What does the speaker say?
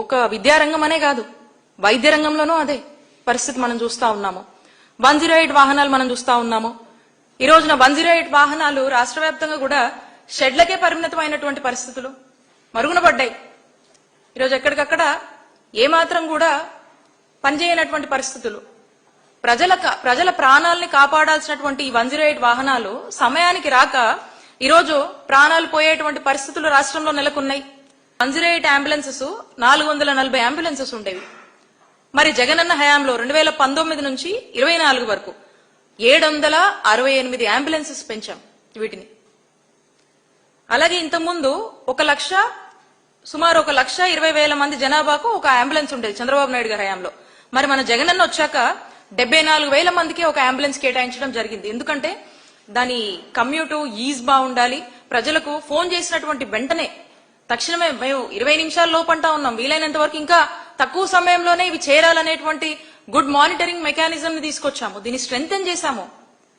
ఒక విద్యారంగం అనే కాదు, వైద్య రంగంలోనూ అదే పరిస్థితి మనం చూస్తా ఉన్నాము. 108 వాహనాలు మనం చూస్తా ఉన్నాము. ఈ రోజున 108 వాహనాలు రాష్ట్ర వ్యాప్తంగా కూడా షెడ్లకే పరిమితమైనటువంటి పరిస్థితులు మరుగున పడ్డాయి. ఈరోజు ఎక్కడికక్కడ ఏమాత్రం కూడా పనిచేయనటువంటి పరిస్థితులు. ప్రజల ప్రాణాలని కాపాడాల్సినటువంటి ఈ 108 వాహనాలు సమయానికి రాక ఈరోజు ప్రాణాలు పోయేటువంటి పరిస్థితులు రాష్ట్రంలో నెలకొన్నాయి. 108 అంబులెన్సెస్ 440 అంబులెన్సెస్ ఉండేవి. మరి జగనన్న హయాంలో 2019 నుంచి 24 వరకు 768 అంబులెన్సెస్ పెంచాం వీటిని. అలాగే ఇంతకుముందు సుమారు 1,20,000 మంది జనాభాకు ఒక అంబులెన్స్ ఉండేది చంద్రబాబు నాయుడు గారి హయాంలో. మరి మన జగనన్న వచ్చాక 74,000 మందికి ఒక అంబులెన్స్ కేటాయించడం జరిగింది. ఎందుకంటే దాని కమ్యూట్ ఈజ్ బాగుండాలి. ప్రజలకు ఫోన్ చేసినటువంటి వెంటనే తక్షణమే మేము 20 నిమిషాల లోపంటా ఉన్నాం, వీలైనంత వరకు ఇంకా తక్కువ సమయంలోనే ఇవి చేరాలనేటువంటి గుడ్ మానిటరింగ్ మెకానిజం ని తీసుకొచ్చాము. దీన్ని స్ట్రెంగ్తెన్ చేశాము.